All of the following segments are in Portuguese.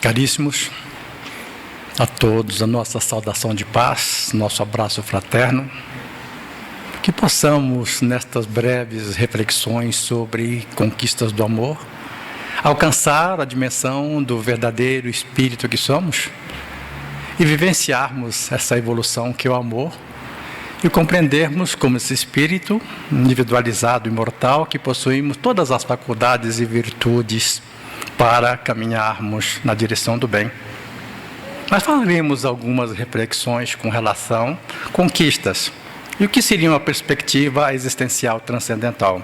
Caríssimos, a todos a nossa saudação de paz, nosso abraço fraterno. Que possamos, nestas breves reflexões sobre conquistas do amor, alcançar a dimensão do verdadeiro espírito que somos e vivenciarmos essa evolução que é o amor e compreendermos como esse espírito individualizado, imortal, que possuímos todas as faculdades e virtudes para caminharmos na direção do bem. Mas faremos algumas reflexões com relação a conquistas e o que seria uma perspectiva existencial transcendental.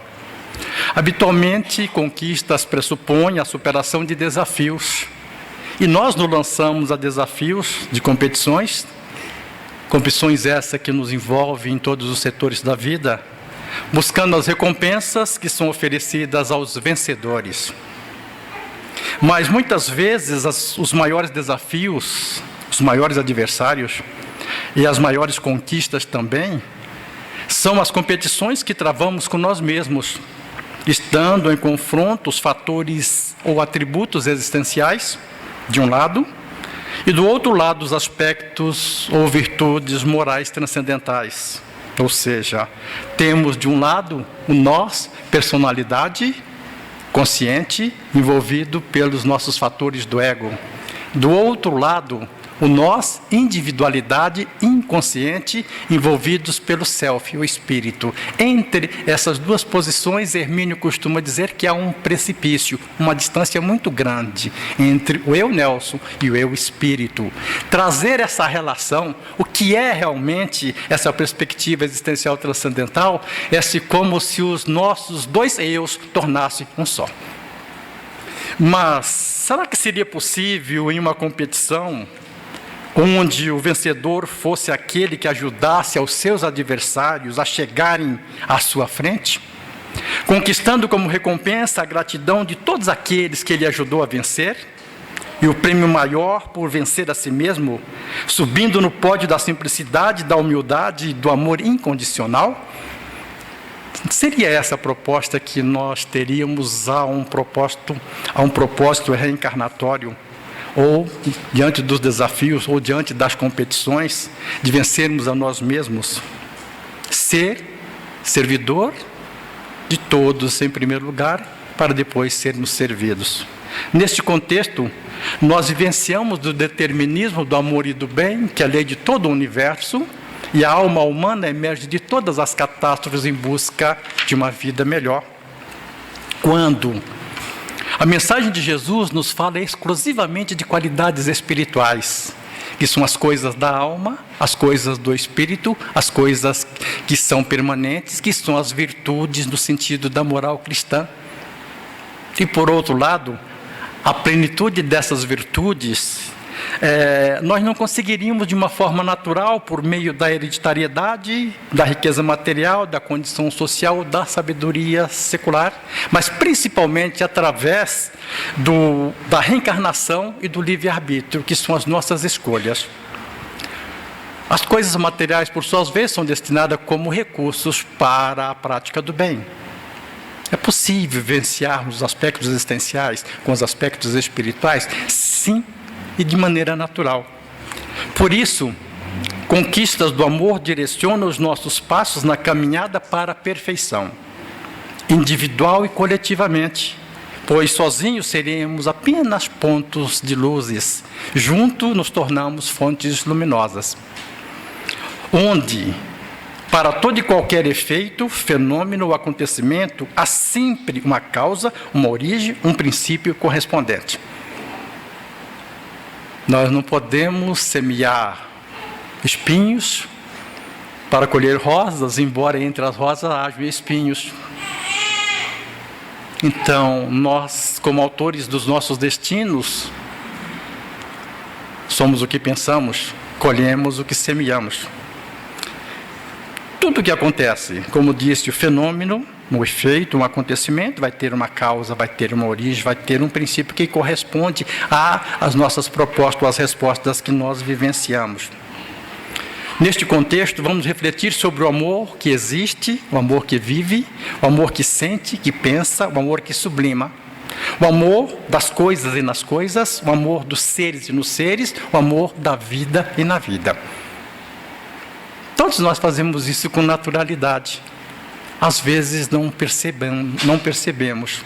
Habitualmente, conquistas pressupõem a superação de desafios e nós nos lançamos a desafios de competições essas que nos envolvem em todos os setores da vida, buscando as recompensas que são oferecidas aos vencedores. Mas muitas vezes os maiores desafios, os maiores adversários e as maiores conquistas também são as competições que travamos com nós mesmos, estando em confronto os fatores ou atributos existenciais, de um lado, e do outro lado os aspectos ou virtudes morais transcendentais. Ou seja, temos de um lado o nós, personalidade, consciente, envolvido pelos nossos fatores do ego. Do outro lado, o nós, individualidade inconsciente, envolvidos pelo self, o espírito. Entre essas duas posições, Hermínio costuma dizer que há um precipício, uma distância muito grande entre o eu Nelson e o eu espírito. Trazer essa relação, o que é realmente essa perspectiva existencial transcendental, é como se os nossos dois eus tornassem um só. Mas será que seria possível em uma competição onde o vencedor fosse aquele que ajudasse aos seus adversários a chegarem à sua frente, conquistando como recompensa a gratidão de todos aqueles que ele ajudou a vencer, e o prêmio maior por vencer a si mesmo, subindo no pódio da simplicidade, da humildade e do amor incondicional? Seria essa a proposta que nós teríamos a um propósito reencarnatório, ou diante dos desafios, ou diante das competições, de vencermos a nós mesmos, ser servidor de todos em primeiro lugar, para depois sermos servidos. Neste contexto, nós vivenciamos o determinismo do amor e do bem, que é a lei de todo o universo, e a alma humana emerge de todas as catástrofes em busca de uma vida melhor. Quando a mensagem de Jesus nos fala exclusivamente de qualidades espirituais, que são as coisas da alma, as coisas do espírito, as coisas que são permanentes, que são as virtudes no sentido da moral cristã. E por outro lado, a plenitude dessas virtudes, nós não conseguiríamos de uma forma natural, por meio da hereditariedade, da riqueza material, da condição social, da sabedoria secular, mas principalmente através da reencarnação e do livre-arbítrio, que são as nossas escolhas. As coisas materiais, por suas vezes, são destinadas como recursos para a prática do bem. É possível vivenciarmos os aspectos existenciais com os aspectos espirituais? Sim, e de maneira natural. Por isso, conquistas do amor direcionam os nossos passos na caminhada para a perfeição, individual e coletivamente, pois sozinhos seremos apenas pontos de luzes, juntos nos tornamos fontes luminosas, onde, para todo e qualquer efeito, fenômeno ou acontecimento, há sempre uma causa, uma origem, um princípio correspondente. Nós não podemos semear espinhos para colher rosas, embora entre as rosas haja espinhos. Então, nós, como autores dos nossos destinos, somos o que pensamos, colhemos o que semeamos. Tudo o que acontece, como disse, o fenômeno, um efeito, um acontecimento, vai ter uma causa, vai ter uma origem, vai ter um princípio que corresponde às nossas propostas, às respostas que nós vivenciamos. Neste contexto, vamos refletir sobre o amor que existe, o amor que vive, o amor que sente, que pensa, o amor que sublima. O amor das coisas e nas coisas, o amor dos seres e nos seres, o amor da vida e na vida. Todos nós fazemos isso com naturalidade. Às vezes não percebemos.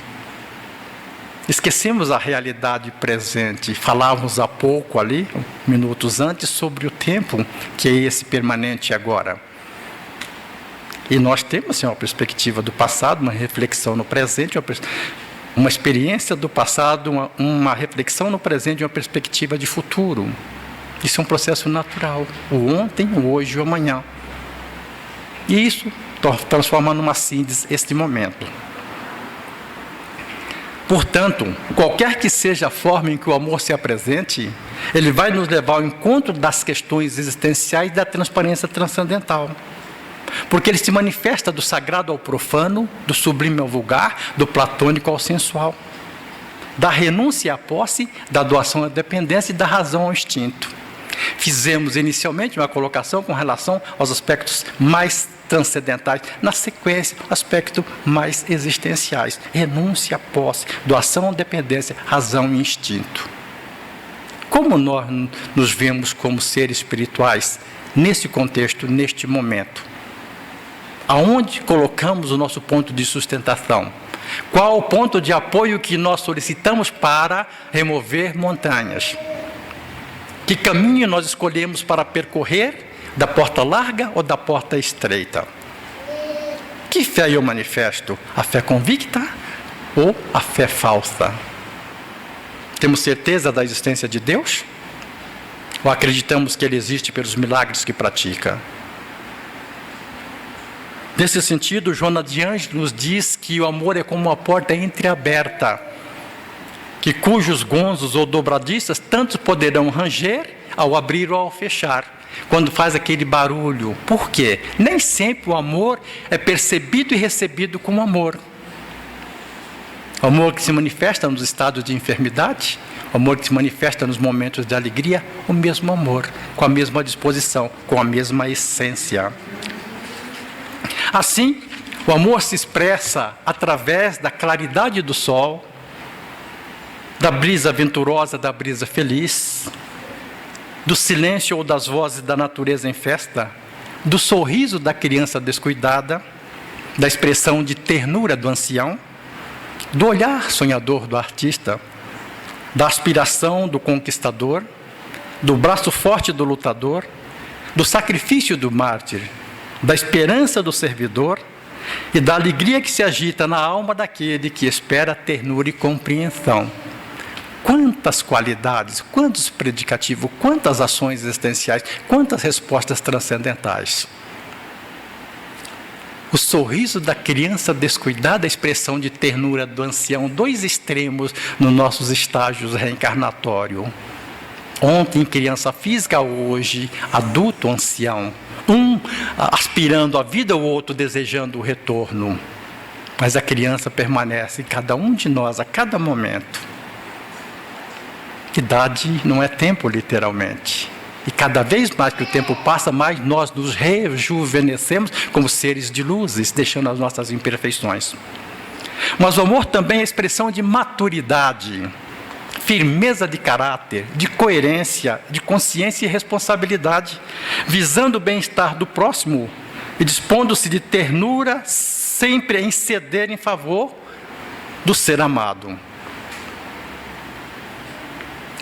Esquecemos a realidade presente. Falávamos há pouco ali, minutos antes, sobre o tempo que é esse permanente agora. E nós temos uma perspectiva do passado, uma reflexão no presente, uma experiência do passado, uma reflexão no presente e uma perspectiva de futuro. Isso é um processo natural. O ontem, o hoje e o amanhã. E isso transforma numa síntese este momento. Portanto, qualquer que seja a forma em que o amor se apresente, ele vai nos levar ao encontro das questões existenciais e da transparência transcendental. Porque ele se manifesta do sagrado ao profano, do sublime ao vulgar, do platônico ao sensual, da renúncia à posse, da doação à dependência e da razão ao instinto. Fizemos inicialmente uma colocação com relação aos aspectos mais transcendentais, na sequência, aspectos mais existenciais: renúncia à posse, doação à dependência, razão e instinto. Como nós nos vemos como seres espirituais nesse contexto, neste momento? Aonde colocamos o nosso ponto de sustentação? Qual o ponto de apoio que nós solicitamos para remover montanhas? Que caminho nós escolhemos para percorrer, da porta larga ou da porta estreita? Que fé eu manifesto? A fé convicta ou a fé falsa? Temos certeza da existência de Deus? Ou acreditamos que Ele existe pelos milagres que pratica? Nesse sentido, Joana de Ângeles nos diz que o amor é como uma porta entreaberta, que cujos gonzos ou dobradiças tantos poderão ranger ao abrir ou ao fechar, quando faz aquele barulho. Por quê? Nem sempre o amor é percebido e recebido como amor. O amor que se manifesta nos estados de enfermidade, o amor que se manifesta nos momentos de alegria, o mesmo amor, com a mesma disposição, com a mesma essência. Assim, o amor se expressa através da claridade do sol, da brisa venturosa, da brisa feliz, do silêncio ou das vozes da natureza em festa, do sorriso da criança descuidada, da expressão de ternura do ancião, do olhar sonhador do artista, da aspiração do conquistador, do braço forte do lutador, do sacrifício do mártir, da esperança do servidor e da alegria que se agita na alma daquele que espera ternura e compreensão. Quantas qualidades, quantos predicativos, quantas ações existenciais, quantas respostas transcendentais. O sorriso da criança descuidada, a expressão de ternura do ancião, dois extremos nos nossos estágios reencarnatórios. Ontem criança física, hoje adulto ancião. Um aspirando à vida, o outro desejando o retorno. Mas a criança permanece em cada um de nós, a cada momento. Idade não é tempo, literalmente. E cada vez mais que o tempo passa, mais nós nos rejuvenescemos como seres de luzes, deixando as nossas imperfeições. Mas o amor também é expressão de maturidade, firmeza de caráter, de coerência, de consciência e responsabilidade, visando o bem-estar do próximo e dispondo-se de ternura, sempre em ceder em favor do ser amado.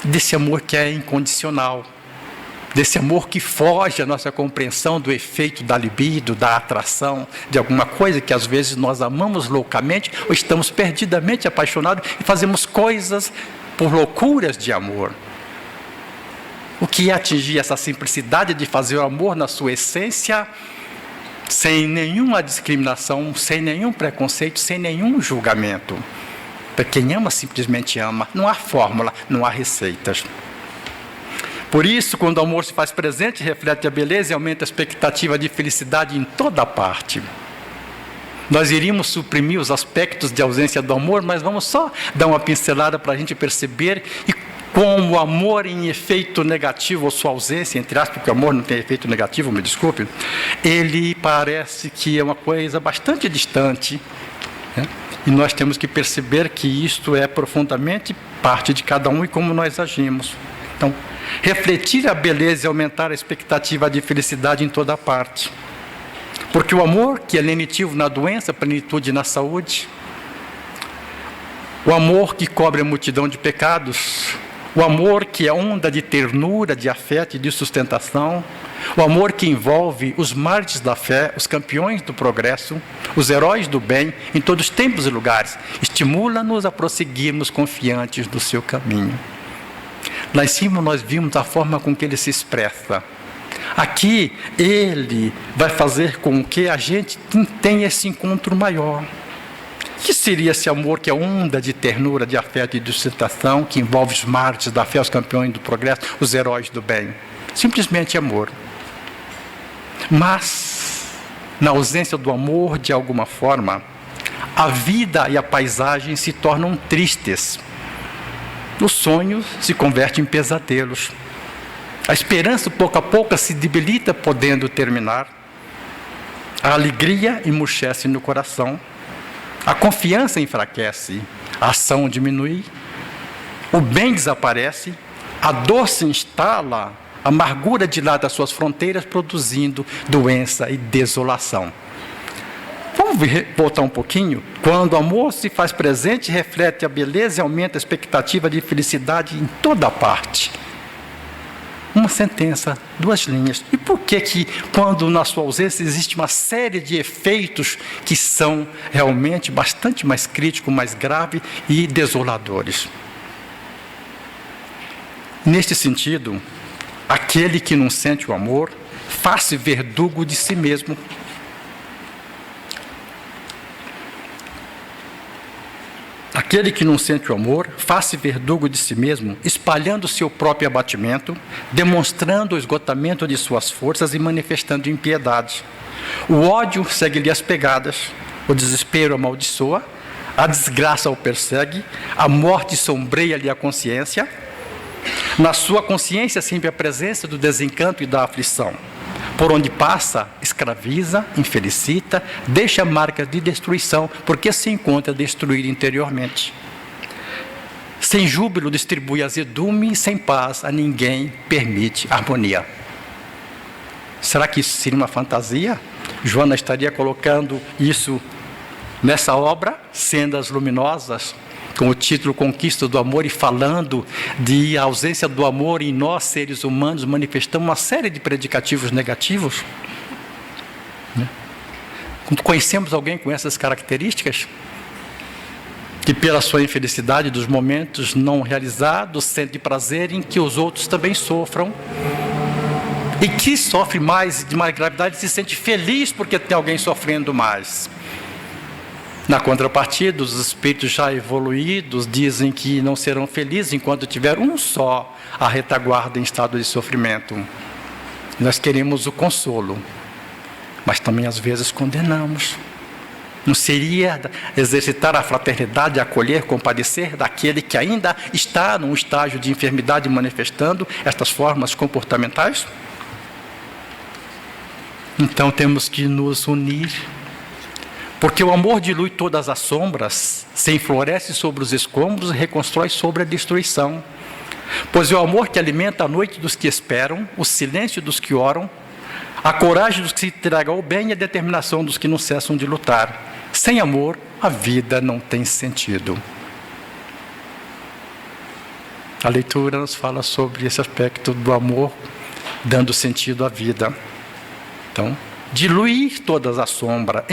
Desse amor que é incondicional, desse amor que foge à nossa compreensão do efeito da libido, da atração, de alguma coisa que às vezes nós amamos loucamente ou estamos perdidamente apaixonados e fazemos coisas por loucuras de amor. O que é atingir essa simplicidade de fazer o amor na sua essência, sem nenhuma discriminação, sem nenhum preconceito, sem nenhum julgamento. Para quem ama, simplesmente ama. Não há fórmula, não há receitas. Por isso, quando o amor se faz presente, reflete a beleza e aumenta a expectativa de felicidade em toda parte. Nós iríamos suprimir os aspectos de ausência do amor, mas vamos só dar uma pincelada para a gente perceber e como o amor em efeito negativo, ou sua ausência, entre aspas, porque o amor não tem efeito negativo, me desculpe, ele parece que é uma coisa bastante distante, né? E nós temos que perceber que isto é profundamente parte de cada um e como nós agimos. Então, refletir a beleza e aumentar a expectativa de felicidade em toda parte. Porque o amor, que é lenitivo na doença, plenitude na saúde, o amor que cobre a multidão de pecados, o amor que é onda de ternura, de afeto e de sustentação, o amor que envolve os mártires da fé, os campeões do progresso, os heróis do bem, em todos os tempos e lugares, estimula-nos a prosseguirmos confiantes do seu caminho. Lá em cima nós vimos a forma com que ele se expressa. Aqui ele vai fazer com que a gente tenha esse encontro maior. O que seria esse amor que é onda de ternura, de afeto e de sustentação, que envolve os mártires da fé, os campeões do progresso, os heróis do bem? Simplesmente amor. Mas, na ausência do amor, de alguma forma, a vida e a paisagem se tornam tristes. Os sonhos se convertem em pesadelos. A esperança, pouco a pouco, se debilita, podendo terminar. A alegria emurchece no coração. A confiança enfraquece, a ação diminui, o bem desaparece, a dor se instala, a amargura dilata as suas fronteiras, produzindo doença e desolação. Vamos voltar um pouquinho? Quando o amor se faz presente, reflete a beleza e aumenta a expectativa de felicidade em toda parte. Uma sentença, 2 linhas. E por que quando na sua ausência existe uma série de efeitos que são realmente bastante mais críticos, mais graves e desoladores? Neste sentido, aquele que não sente o amor, faz-se verdugo de si mesmo. Aquele que não sente o amor, faz-se verdugo de si mesmo, espalhando seu próprio abatimento, demonstrando o esgotamento de suas forças e manifestando impiedade. O ódio segue-lhe as pegadas, o desespero amaldiçoa, a desgraça o persegue, a morte sombreia-lhe a consciência. Na sua consciência sempre a presença do desencanto e da aflição. Por onde passa, escraviza, infelicita, deixa marcas de destruição, porque se encontra destruído interiormente. Sem júbilo distribui azedume, sem paz a ninguém permite harmonia. Será que isso seria uma fantasia? Joana estaria colocando isso nessa obra, Sendas Luminosas, com o título Conquista do Amor, e falando de ausência do amor em nós, seres humanos, manifestamos uma série de predicativos negativos. Conhecemos alguém com essas características? Que pela sua infelicidade dos momentos não realizados, sente prazer em que os outros também sofram. E que sofre mais, de mais gravidade, se sente feliz porque tem alguém sofrendo mais. Na contrapartida, os espíritos já evoluídos dizem que não serão felizes enquanto tiver um só a retaguarda em estado de sofrimento. Nós queremos o consolo, mas também às vezes condenamos. Não seria exercitar a fraternidade, acolher, compadecer daquele que ainda está num estágio de enfermidade manifestando estas formas comportamentais? Então temos que nos unir. Porque o amor dilui todas as sombras, se enfloresce sobre os escombros e reconstrói sobre a destruição. Pois é o amor que alimenta a noite dos que esperam, o silêncio dos que oram, a coragem dos que se entregam ao bem e a determinação dos que não cessam de lutar. Sem amor, a vida não tem sentido. A leitura nos fala sobre esse aspecto do amor, dando sentido à vida. Então, diluir todas as sombras,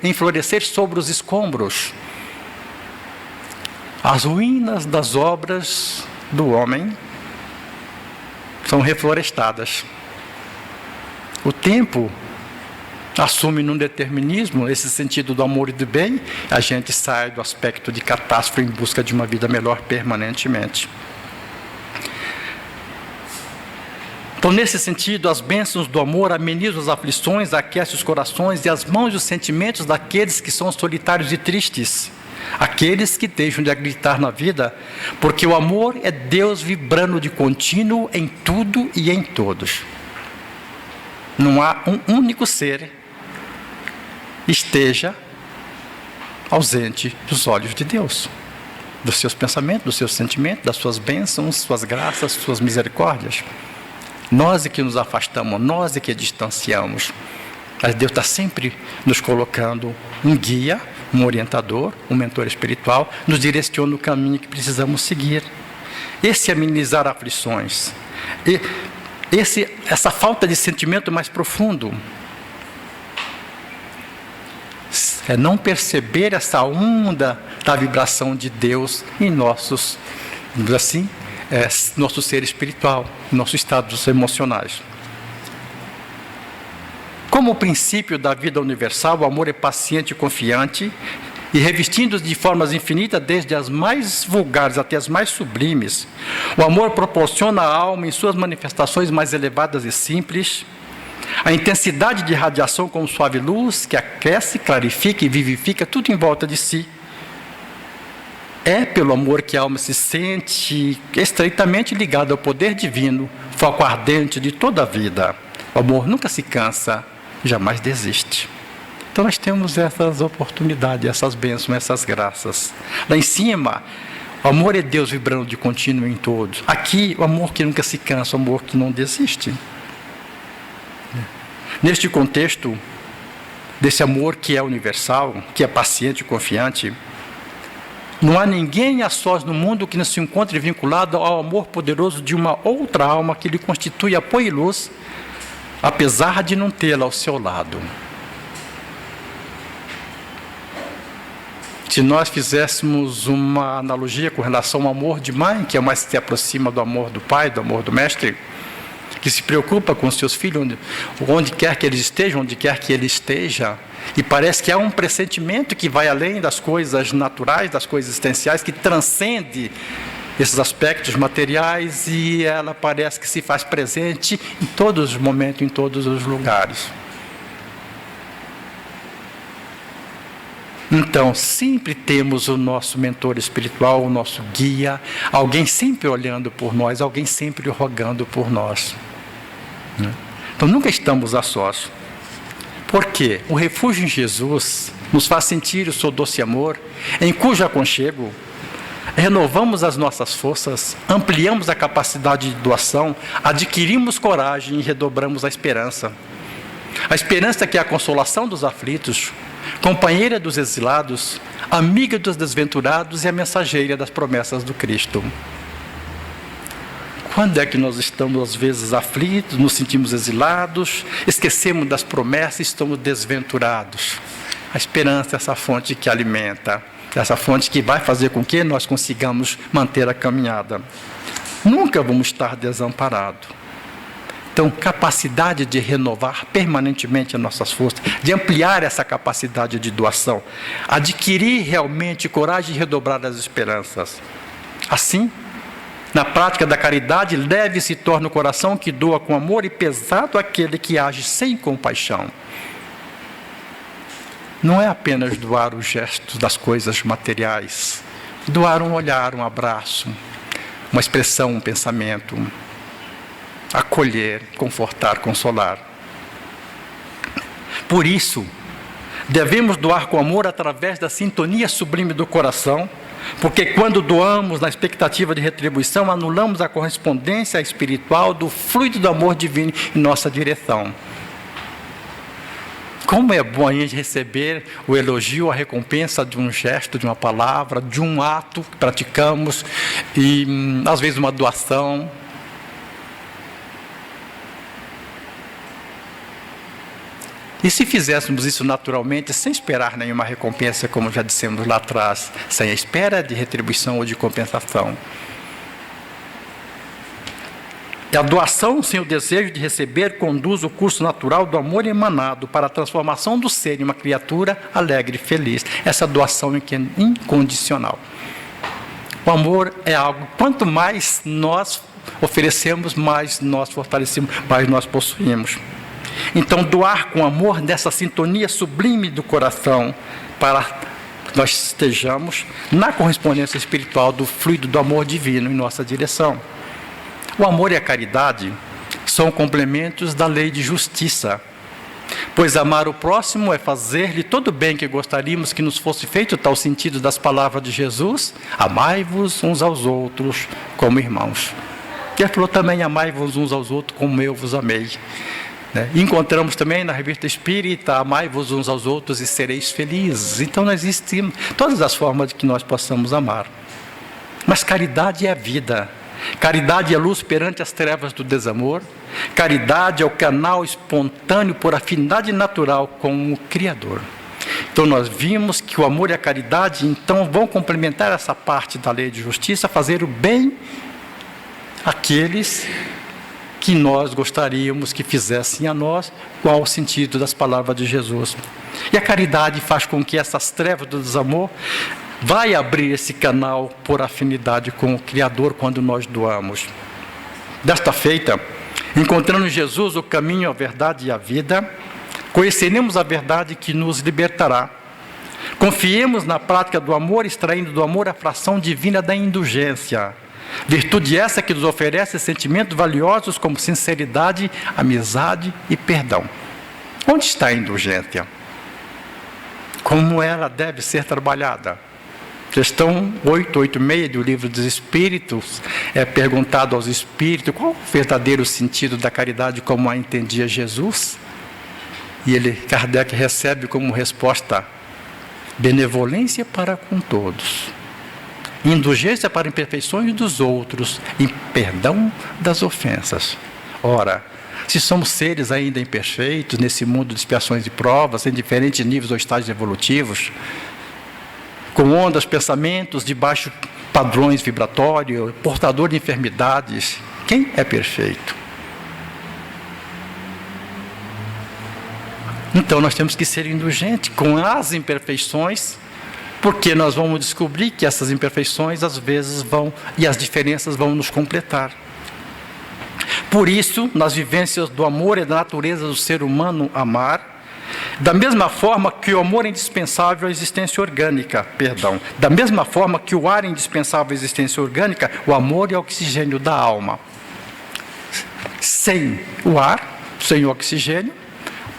enflorescer sobre os escombros. As ruínas das obras do homem são reflorestadas. O tempo assume num determinismo esse sentido do amor e do bem, a gente sai do aspecto de catástrofe em busca de uma vida melhor permanentemente. Então, nesse sentido, as bênçãos do amor amenizam as aflições, aquecem os corações e as mãos e os sentimentos daqueles que são solitários e tristes, aqueles que deixam de acreditar na vida, porque o amor é Deus vibrando de contínuo em tudo e em todos. Não há um único ser esteja ausente dos olhos de Deus, dos seus pensamentos, dos seus sentimentos, das suas bênçãos, suas graças, suas misericórdias. Nós é que nos afastamos, nós é que distanciamos. Mas Deus está sempre nos colocando um guia, um orientador, um mentor espiritual, nos direciona o caminho que precisamos seguir. Esse é amenizar aflições. Essa falta de sentimento mais profundo é não perceber essa onda da vibração de Deus em nossos, assim, nosso ser espiritual, nossos estados emocionais. Como o princípio da vida universal, o amor é paciente e confiante, e revestindo de formas infinitas, desde as mais vulgares até as mais sublimes, o amor proporciona à alma, em suas manifestações mais elevadas e simples, a intensidade de radiação como suave luz, que aquece, clarifica e vivifica tudo em volta de si. É pelo amor que a alma se sente estreitamente ligada ao poder divino, foco ardente de toda a vida. O amor nunca se cansa, jamais desiste. Então nós temos essas oportunidades, essas bênçãos, essas graças. Lá em cima, o amor é Deus vibrando de contínuo em todos. Aqui, o amor que nunca se cansa, o amor que não desiste. Neste contexto, desse amor que é universal, que é paciente e confiante, não há ninguém a sós no mundo que não se encontre vinculado ao amor poderoso de uma outra alma que lhe constitui apoio e luz, apesar de não tê-la ao seu lado. Se nós fizéssemos uma analogia com relação ao amor de mãe, que é mais que se aproxima do amor do pai, do amor do mestre, que se preocupa com seus filhos, onde quer que eles estejam, onde quer que ele esteja, e parece que há um pressentimento que vai além das coisas naturais, das coisas existenciais, que transcende esses aspectos materiais, e ela parece que se faz presente em todos os momentos, em todos os lugares. Então, sempre temos o nosso mentor espiritual, o nosso guia, alguém sempre olhando por nós, alguém sempre rogando por nós. Então, nunca estamos a sós. Por quê? O refúgio em Jesus nos faz sentir o seu doce amor, em cujo aconchego renovamos as nossas forças, ampliamos a capacidade de doação, adquirimos coragem e redobramos a esperança. A esperança que é a consolação dos aflitos, companheira dos exilados, amiga dos desventurados e a mensageira das promessas do Cristo. Quando é que nós estamos, às vezes, aflitos, nos sentimos exilados, esquecemos das promessas e estamos desventurados? A esperança é essa fonte que alimenta, essa fonte que vai fazer com que nós consigamos manter a caminhada. Nunca vamos estar desamparados. Então, capacidade de renovar permanentemente as nossas forças, de ampliar essa capacidade de doação, adquirir realmente coragem de redobrar as esperanças. Assim, na prática da caridade, leve se torna o coração que doa com amor e pesado aquele que age sem compaixão. Não é apenas doar os gestos das coisas materiais, doar um olhar, um abraço, uma expressão, um pensamento, acolher, confortar, consolar. Por isso, devemos doar com amor através da sintonia sublime do coração, porque quando doamos na expectativa de retribuição, anulamos a correspondência espiritual do fluido do amor divino em nossa direção. Como é bom a gente receber o elogio, a recompensa de um gesto, de uma palavra, de um ato que praticamos, e às vezes uma doação. E se fizéssemos isso naturalmente, sem esperar nenhuma recompensa, como já dissemos lá atrás, sem a espera de retribuição ou de compensação. E a doação sem o desejo de receber conduz o curso natural do amor emanado para a transformação do ser em uma criatura alegre e feliz. Essa doação é incondicional. O amor é algo, quanto mais nós oferecemos, mais nós fortalecemos, mais nós possuímos. Então, doar com amor nessa sintonia sublime do coração, para que nós estejamos na correspondência espiritual do fluido do amor divino em nossa direção. O amor e a caridade são complementos da lei de justiça. Pois amar o próximo é fazer-lhe todo o bem que gostaríamos que nos fosse feito, tal sentido das palavras de Jesus: amai-vos uns aos outros como irmãos. E ele falou também: amai-vos uns aos outros como eu vos amei. Encontramos também na Revista Espírita: amai-vos uns aos outros e sereis felizes. Então não existem todas as formas de que nós possamos amar. Mas caridade é a vida. Caridade é luz perante as trevas do desamor. Caridade é o canal espontâneo por afinidade natural com o Criador. Então nós vimos que o amor e a caridade então vão complementar essa parte da lei de justiça, fazer o bem àqueles que nós gostaríamos que fizessem a nós, qual o sentido das palavras de Jesus. E a caridade faz com que essas trevas do desamor vai abrir esse canal por afinidade com o Criador quando nós doamos. Desta feita, encontrando em Jesus o caminho, a verdade e a vida, conheceremos a verdade que nos libertará. Confiemos na prática do amor, extraindo do amor a fração divina da indulgência. Virtude essa que nos oferece sentimentos valiosos como sinceridade, amizade e perdão. Onde está a indulgência? Como ela deve ser trabalhada? Questão 886 do Livro dos Espíritos, é perguntado aos Espíritos qual o verdadeiro sentido da caridade como a entendia Jesus. E Kardec recebe como resposta: benevolência para com todos, indulgência para imperfeições dos outros e perdão das ofensas. Ora, se somos seres ainda imperfeitos nesse mundo de expiações e provas, em diferentes níveis ou estágios evolutivos, com ondas, pensamentos de baixos padrões vibratórios, portador de enfermidades, quem é perfeito? Então nós temos que ser indulgentes com as imperfeições, porque nós vamos descobrir que essas imperfeições às vezes vão, e as diferenças vão nos completar. Por isso, nas vivências do amor e da natureza do ser humano amar, da mesma forma que o amor é indispensável à existência orgânica, da mesma forma que o ar é indispensável à existência orgânica, o amor é o oxigênio da alma. Sem o ar, sem o oxigênio,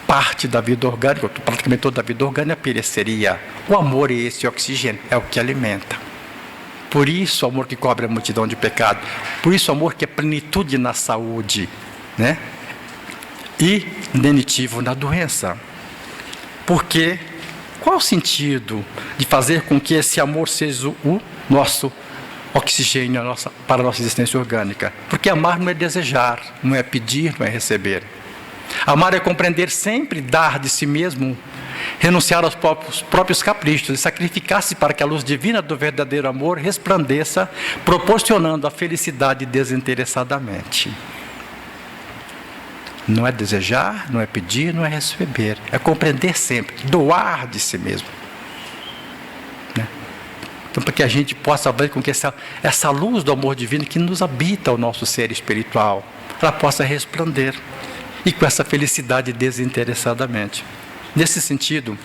parte da vida orgânica, praticamente toda a vida orgânica pereceria. O amor é esse oxigênio, é o que alimenta. Por isso o amor que cobre a multidão de pecados, por isso o amor que é plenitude na saúde, e lenitivo na doença. Porque qual o sentido de fazer com que esse amor seja o nosso oxigênio para a nossa existência orgânica? Porque amar não é desejar, não é pedir, não é receber. Amar é compreender sempre, dar de si mesmo, renunciar aos próprios caprichos e sacrificar-se para que a luz divina do verdadeiro amor resplandeça, proporcionando a felicidade desinteressadamente. Não é desejar, não é pedir, não é receber. É compreender sempre, doar de si mesmo. Então, para que a gente possa ver com que essa luz do amor divino que nos habita o nosso ser espiritual, ela possa resplandecer. E com essa felicidade desinteressadamente. Nesse sentido,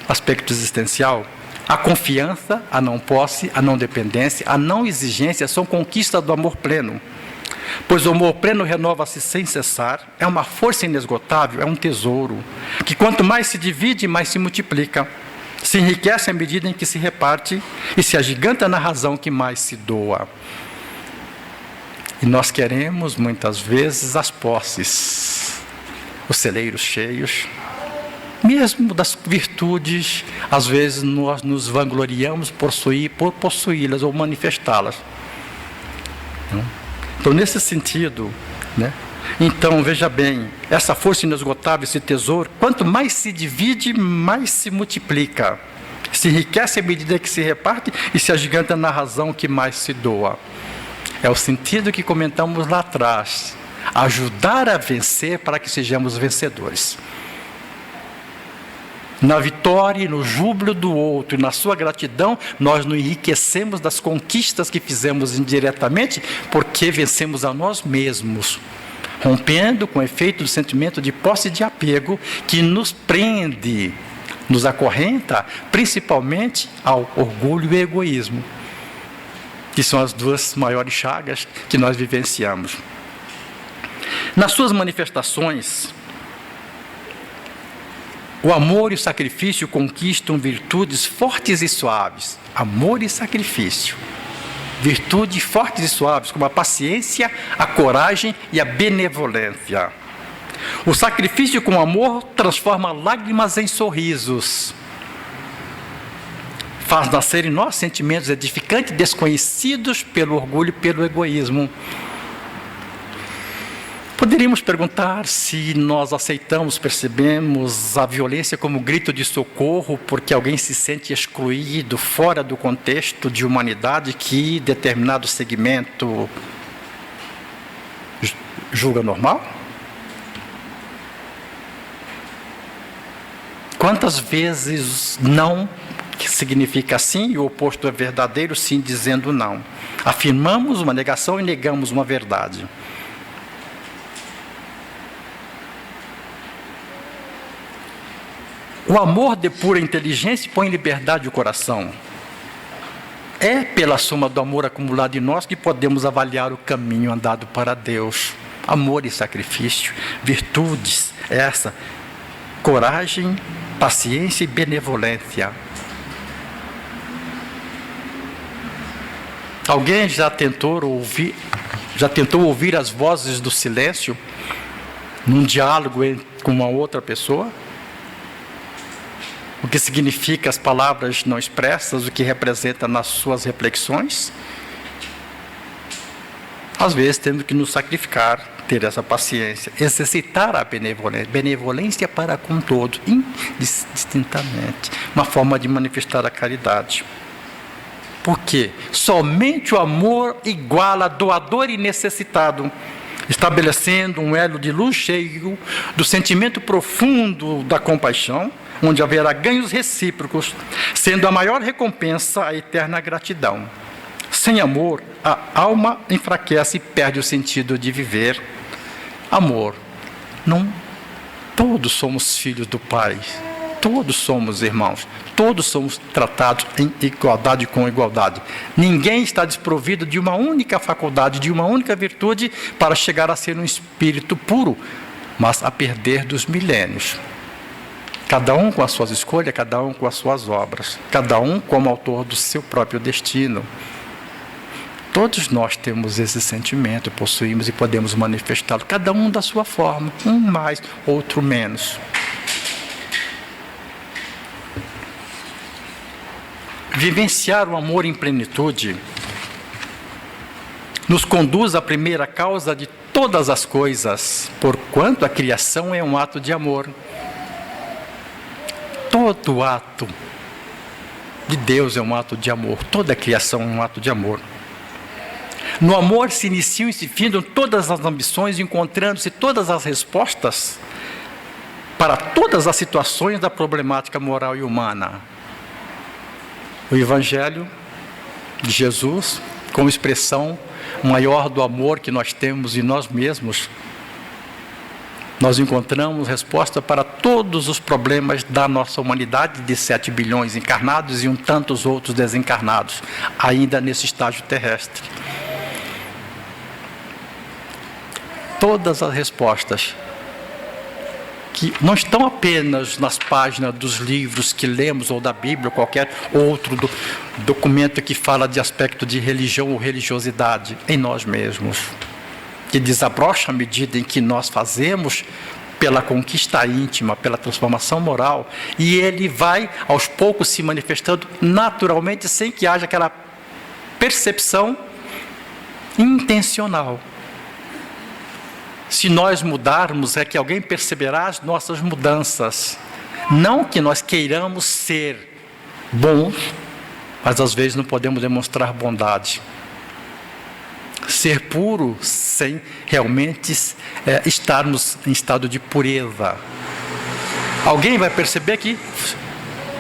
aspecto existencial, a confiança, a não posse, a não dependência, a não exigência são conquistas do amor pleno. Pois o amor pleno renova-se sem cessar, é uma força inesgotável, é um tesouro, que quanto mais se divide, mais se multiplica, se enriquece à medida em que se reparte e se agiganta na razão que mais se doa. E nós queremos, muitas vezes, as posses, os celeiros cheios, mesmo das virtudes, às vezes nós nos vangloriamos por possuí-las ou manifestá-las. Então, nesse sentido, então, veja bem, essa força inesgotável, esse tesouro, quanto mais se divide, mais se multiplica, se enriquece à medida que se reparte e se agiganta na razão que mais se doa. É o sentido que comentamos lá atrás. Ajudar a vencer para que sejamos vencedores. Na vitória e no júbilo do outro e na sua gratidão, nós nos enriquecemos das conquistas que fizemos indiretamente, porque vencemos a nós mesmos, rompendo com o efeito do sentimento de posse e de apego que nos prende, nos acorrenta, principalmente ao orgulho e egoísmo, que são as duas maiores chagas que nós vivenciamos. Nas suas manifestações, O amor e o sacrifício conquistam virtudes fortes e suaves. Amor e sacrifício. Virtudes fortes e suaves, como a paciência, a coragem e a benevolência. O sacrifício com amor transforma lágrimas em sorrisos. Faz nascer em nós sentimentos edificantes, desconhecidos pelo orgulho e pelo egoísmo. Poderíamos perguntar se nós aceitamos, percebemos a violência como grito de socorro porque alguém se sente excluído, fora do contexto de humanidade que determinado segmento julga normal? Quantas vezes não significa sim e o oposto é verdadeiro, sim dizendo não? Afirmamos uma negação e negamos uma verdade. O amor depura a inteligência e põe em liberdade o coração. É pela soma do amor acumulado em nós que podemos avaliar o caminho andado para Deus. Amor e sacrifício, virtudes, essa, coragem, paciência e benevolência. Alguém já tentou ouvir as vozes do silêncio num diálogo com uma outra pessoa? O que significa as palavras não expressas, o que representa nas suas reflexões? Às vezes temos que nos sacrificar, ter essa paciência, exercitar a benevolência para com todos, indistintamente, uma forma de manifestar a caridade. Por quê? Somente o amor iguala doador e necessitado, estabelecendo um elo de luz cheio do sentimento profundo da compaixão, onde haverá ganhos recíprocos, sendo a maior recompensa a eterna gratidão. Sem amor, a alma enfraquece e perde o sentido de viver. Amor, não, todos somos filhos do Pai, todos somos irmãos, todos somos tratados em igualdade com igualdade. Ninguém está desprovido de uma única faculdade, de uma única virtude para chegar a ser um espírito puro, mas a perder dos milênios. Cada um com as suas escolhas, cada um com as suas obras, cada um como autor do seu próprio destino. Todos nós temos esse sentimento, possuímos e podemos manifestá-lo, cada um da sua forma, um mais, outro menos. Vivenciar o amor em plenitude nos conduz à primeira causa de todas as coisas, porquanto a criação é um ato de amor. Todo ato de Deus é um ato de amor, toda a criação é um ato de amor. No amor se iniciam e se findam todas as ambições, encontrando-se todas as respostas para todas as situações da problemática moral e humana. O Evangelho de Jesus, como expressão maior do amor que nós temos em nós mesmos, nós encontramos resposta para todos os problemas da nossa humanidade, de 7 bilhões encarnados e tantos outros desencarnados, ainda nesse estágio terrestre. Todas as respostas que não estão apenas nas páginas dos livros que lemos ou da Bíblia ou qualquer outro documento que fala de aspecto de religião ou religiosidade em nós mesmos, que desabrocha à medida em que nós fazemos pela conquista íntima, pela transformação moral, e ele vai aos poucos se manifestando naturalmente sem que haja aquela percepção intencional. Se nós mudarmos, é que alguém perceberá as nossas mudanças. Não que nós queiramos ser bons, mas às vezes não podemos demonstrar bondade. Ser puro sem realmente estarmos em estado de pureza. Alguém vai perceber que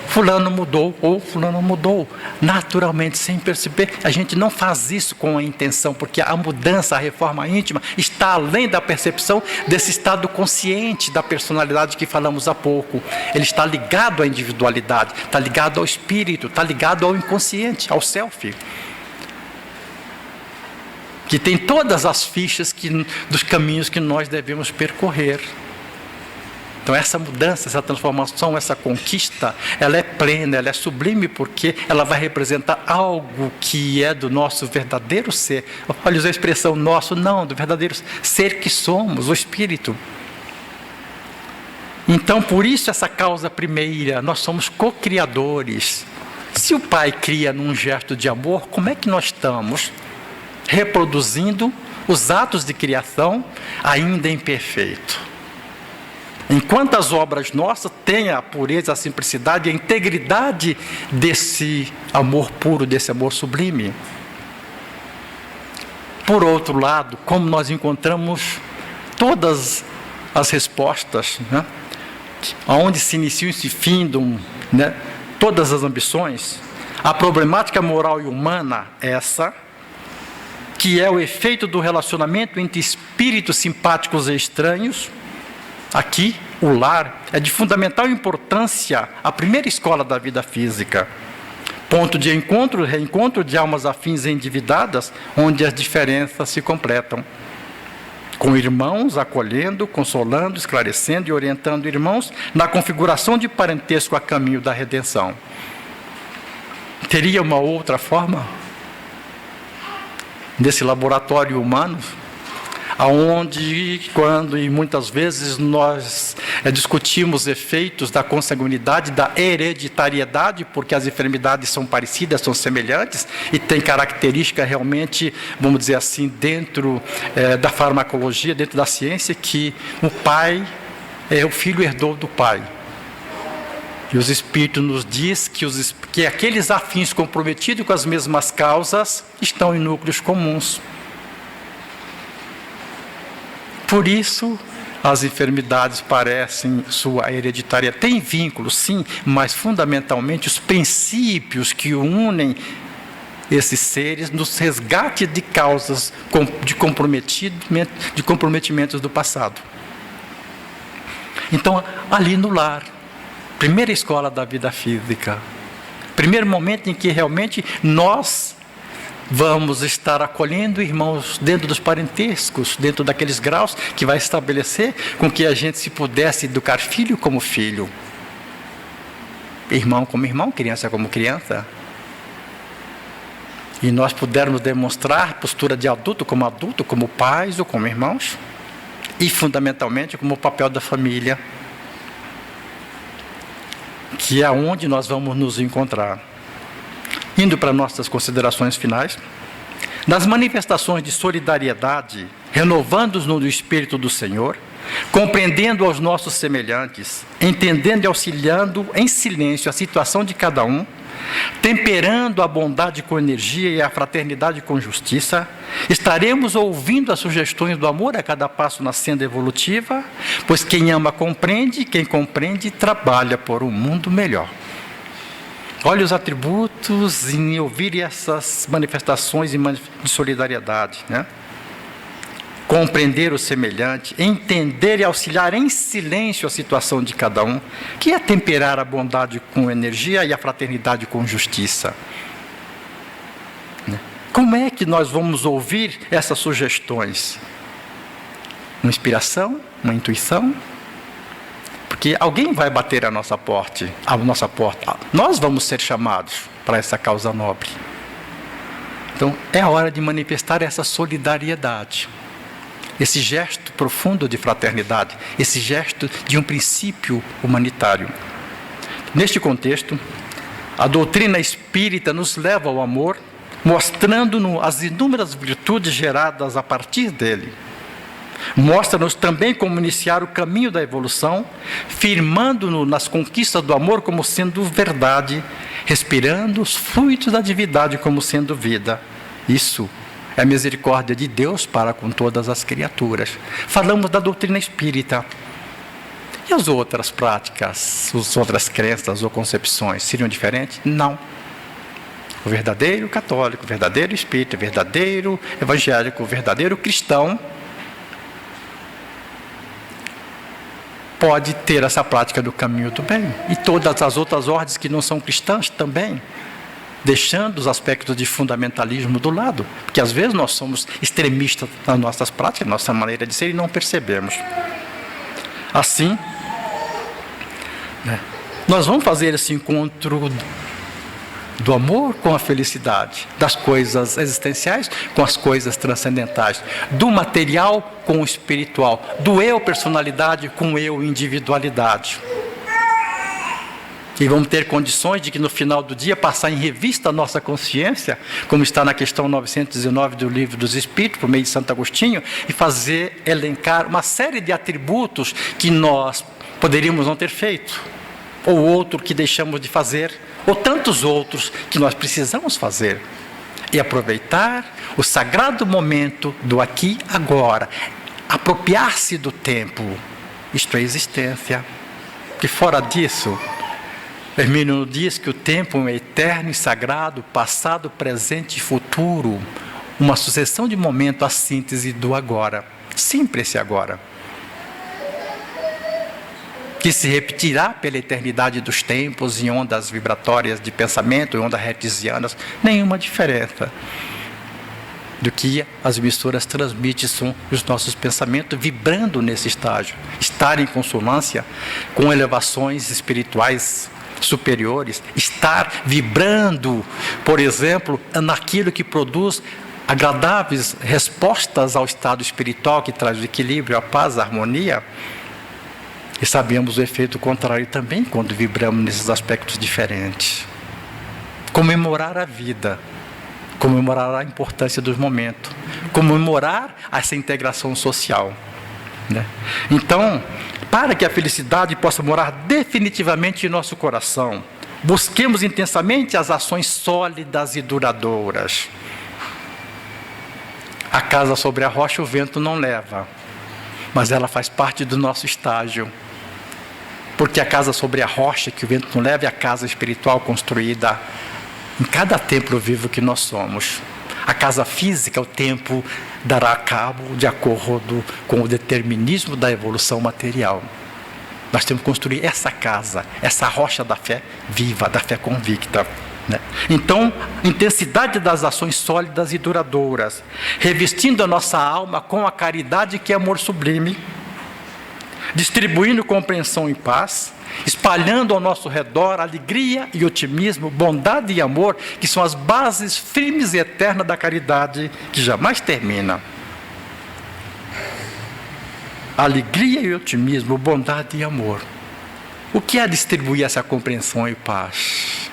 fulano mudou ou fulano mudou, naturalmente, sem perceber. A gente não faz isso com a intenção, porque a mudança, a reforma íntima, está além da percepção desse estado consciente da personalidade que falamos há pouco. Ele está ligado à individualidade, está ligado ao espírito, está ligado ao inconsciente, ao self, que tem todas as fichas dos caminhos que nós devemos percorrer. Então essa mudança, essa transformação, essa conquista, ela é plena, ela é sublime, porque ela vai representar algo que é do nosso verdadeiro ser. Olha, usar a expressão nosso, não, do verdadeiro ser que somos, o Espírito. Então, por isso essa causa primeira, nós somos co-criadores. Se o Pai cria num gesto de amor, como é que nós estamos reproduzindo os atos de criação ainda imperfeito? Enquanto as obras nossas têm a pureza, a simplicidade e a integridade desse amor puro, desse amor sublime. Por outro lado, como nós encontramos todas as respostas, né? Onde se iniciam e se findam, né? Todas as ambições, a problemática moral e humana, essa, que é o efeito do relacionamento entre espíritos simpáticos e estranhos. Aqui, o lar é de fundamental importância, a primeira escola da vida física. Ponto de encontro, reencontro de almas afins e endividadas, onde as diferenças se completam. Com irmãos, acolhendo, consolando, esclarecendo e orientando irmãos na configuração de parentesco a caminho da redenção. Teria uma outra forma? Nesse laboratório humano, aonde, quando e muitas vezes nós discutimos efeitos da consanguinidade, da hereditariedade, porque as enfermidades são parecidas, são semelhantes e têm característica realmente, vamos dizer assim, dentro da farmacologia, dentro da ciência, que o pai o filho herdou do pai. E os Espíritos nos diz que aqueles afins comprometidos com as mesmas causas estão em núcleos comuns. Por isso, as enfermidades parecem sua hereditária. Tem vínculos, sim, mas fundamentalmente os princípios que unem esses seres nos resgate de causas de comprometimentos do passado. Então, ali no lar, primeira escola da vida física, primeiro momento em que realmente nós vamos estar acolhendo irmãos dentro dos parentescos, dentro daqueles graus que vai estabelecer com que a gente se pudesse educar filho como filho, irmão como irmão, criança como criança. E nós pudermos demonstrar postura de adulto, como pais ou como irmãos, e fundamentalmente como o papel da família, que é onde nós vamos nos encontrar. Indo para nossas considerações finais, nas manifestações de solidariedade, renovando-nos no Espírito do Senhor, compreendendo aos nossos semelhantes, entendendo e auxiliando em silêncio a situação de cada um, temperando a bondade com energia e a fraternidade com justiça, estaremos ouvindo as sugestões do amor a cada passo na senda evolutiva, pois quem ama compreende, quem compreende trabalha por um mundo melhor. Olha os atributos em ouvir essas manifestações de solidariedade, né? Compreender o semelhante, entender e auxiliar em silêncio a situação de cada um, que é temperar a bondade com energia e a fraternidade com justiça. Como é que nós vamos ouvir essas sugestões? Uma inspiração? Uma intuição? Porque alguém vai bater a nossa porta. Nós vamos ser chamados para essa causa nobre. Então, é a hora de manifestar essa solidariedade. Esse gesto profundo de fraternidade, esse gesto de um princípio humanitário. Neste contexto, a doutrina espírita nos leva ao amor, mostrando-nos as inúmeras virtudes geradas a partir dele. Mostra-nos também como iniciar o caminho da evolução, firmando-nos nas conquistas do amor como sendo verdade, respirando os fluidos da divindade como sendo vida. Isso é a misericórdia de Deus para com todas as criaturas. Falamos da doutrina espírita. E as outras práticas, as outras crenças ou concepções seriam diferentes? Não. O verdadeiro católico, o verdadeiro espírita, o verdadeiro evangélico, o verdadeiro cristão pode ter essa prática do caminho do bem. E todas as outras ordens que não são cristãs também, deixando os aspectos de fundamentalismo do lado, porque às vezes nós somos extremistas nas nossas práticas, na nossa maneira de ser, e não percebemos. Assim, né? Nós vamos fazer esse encontro do amor com a felicidade, das coisas existenciais com as coisas transcendentais, do material com o espiritual, do eu personalidade com o eu individualidade. E vamos ter condições de que no final do dia passar em revista a nossa consciência, como está na questão 919 do Livro dos Espíritos, por meio de Santo Agostinho, e fazer elencar uma série de atributos que nós poderíamos não ter feito, ou outro que deixamos de fazer, ou tantos outros que nós precisamos fazer. E aproveitar o sagrado momento do aqui e agora, apropriar-se do tempo, isto é existência, que fora disso, Hermínio diz que o tempo é eterno e sagrado, passado, presente e futuro, uma sucessão de momentos, a síntese do agora, sempre esse agora, que se repetirá pela eternidade dos tempos em ondas vibratórias de pensamento, em ondas hertzianas, nenhuma diferença do que as emissoras transmitem são os nossos pensamentos vibrando nesse estágio, estar em consonância com elevações espirituais superiores, estar vibrando, por exemplo, naquilo que produz agradáveis respostas ao estado espiritual que traz o equilíbrio, a paz, a harmonia. E sabemos o efeito contrário também quando vibramos nesses aspectos diferentes. Comemorar a vida, comemorar a importância dos momentos, comemorar essa integração social, né? Então, para que a felicidade possa morar definitivamente em nosso coração, busquemos intensamente as ações sólidas e duradouras. A casa sobre a rocha o vento não leva, mas ela faz parte do nosso estágio. Porque a casa sobre a rocha que o vento não leva é a casa espiritual construída em cada templo vivo que nós somos. A casa física, o tempo dará cabo de acordo com o determinismo da evolução material. Nós temos que construir essa casa, essa rocha da fé viva, da fé convicta, né? Então, intensidade das ações sólidas e duradouras, revestindo a nossa alma com a caridade que é amor sublime, distribuindo compreensão e paz, espalhando ao nosso redor alegria e otimismo, bondade e amor, que são as bases firmes e eternas da caridade, que jamais termina. Alegria e otimismo, bondade e amor. O que é distribuir essa compreensão e paz?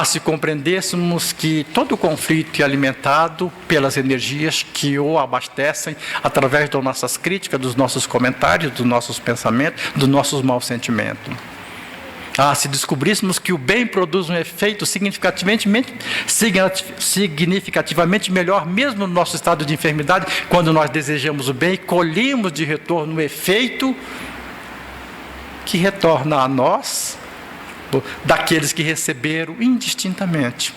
Se compreendêssemos que todo conflito é alimentado pelas energias que o abastecem através das nossas críticas, dos nossos comentários, dos nossos pensamentos, dos nossos maus sentimentos. Se descobríssemos que o bem produz um efeito significativamente melhor, mesmo no nosso estado de enfermidade, quando nós desejamos o bem e colhemos de retorno o efeito que retorna a nós, daqueles que receberam indistintamente.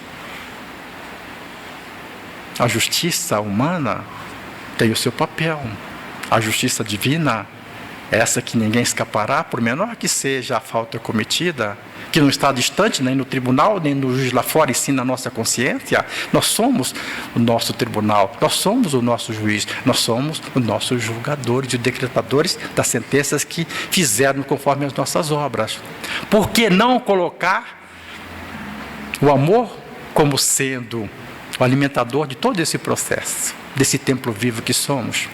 A justiça humana tem o seu papel. A justiça divina, essa que ninguém escapará, por menor que seja a falta cometida, que não está distante nem no tribunal, nem no juiz lá fora, e sim na nossa consciência. Nós somos o nosso tribunal, nós somos o nosso juiz, nós somos os nossos julgadores e decretadores das sentenças que fizeram conforme as nossas obras. Por que não colocar o amor como sendo o alimentador de todo esse processo, desse templo vivo que somos,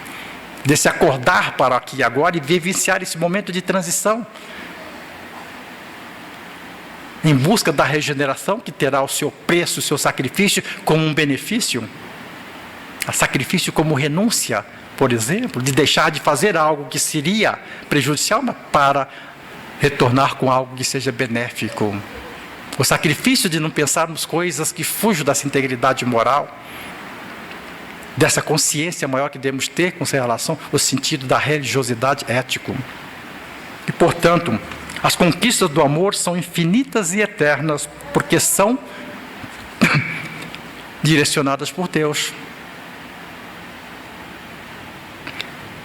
desse acordar para aqui e agora e vivenciar esse momento de transição, em busca da regeneração que terá o seu preço, o seu sacrifício como um benefício, a sacrifício como renúncia, por exemplo, de deixar de fazer algo que seria prejudicial, mas para retornar com algo que seja benéfico. O sacrifício de não pensarmos coisas que fujam dessa integridade moral, dessa consciência maior que devemos ter com relação ao sentido da religiosidade ético. E, portanto, as conquistas do amor são infinitas e eternas, porque são direcionadas por Deus.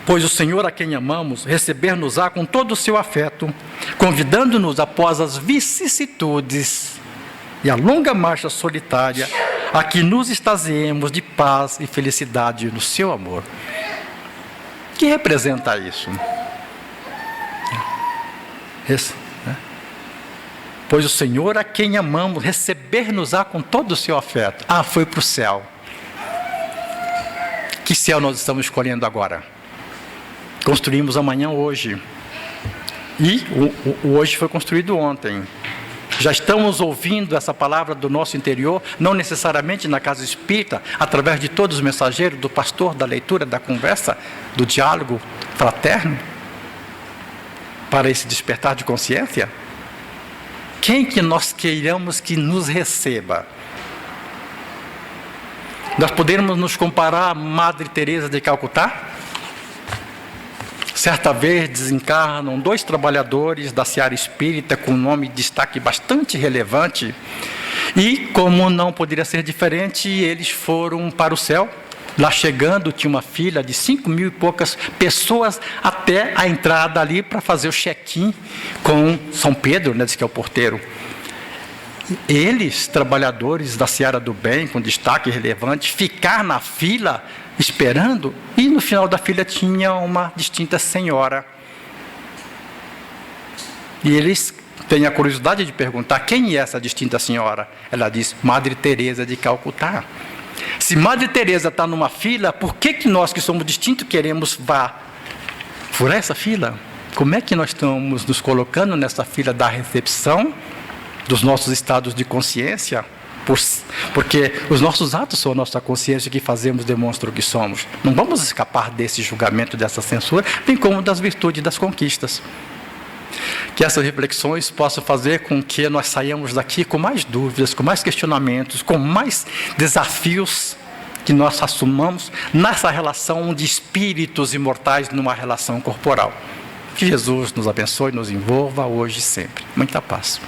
Pois o Senhor a quem amamos, receber-nos-á com todo o seu afeto, convidando-nos após as vicissitudes e a longa marcha solitária, a que nos extasiemos de paz e felicidade no seu amor. O que representa isso? né? Pois o Senhor a quem amamos, receber-nos-á com todo o seu afeto. Foi para o céu. Que céu nós estamos escolhendo agora? Construímos amanhã hoje. E o hoje foi construído ontem. Já estamos ouvindo essa palavra do nosso interior, não necessariamente na casa espírita, através de todos os mensageiros, do pastor, da leitura, da conversa, do diálogo fraterno, para esse despertar de consciência. Quem que nós queiramos que nos receba? Nós podemos nos comparar a Madre Teresa de Calcutá? Certa vez desencarnam 2 trabalhadores da seara espírita com um nome de destaque bastante relevante e, como não poderia ser diferente, eles foram para o céu. Lá chegando, tinha uma fila de 5.000 e poucas pessoas até a entrada ali para fazer o check-in com São Pedro, né, diz que é o porteiro. Eles, trabalhadores da seara do bem, com destaque relevante, ficar na fila esperando, e no final da fila tinha uma distinta senhora. E eles têm a curiosidade de perguntar: quem é essa distinta senhora? Ela diz: Madre Teresa de Calcutá. Se Madre Teresa está numa fila, por que nós que somos distintos queremos furar essa fila? Como é que nós estamos nos colocando nessa fila da recepção dos nossos estados de consciência? Porque os nossos atos são a nossa consciência que fazemos, demonstram o que somos. Não vamos escapar desse julgamento, dessa censura, bem como das virtudes e das conquistas. Que essas reflexões possam fazer com que nós saiamos daqui com mais dúvidas, com mais questionamentos, com mais desafios que nós assumamos nessa relação de espíritos imortais numa relação corporal. Que Jesus nos abençoe, nos envolva hoje e sempre. Muita paz.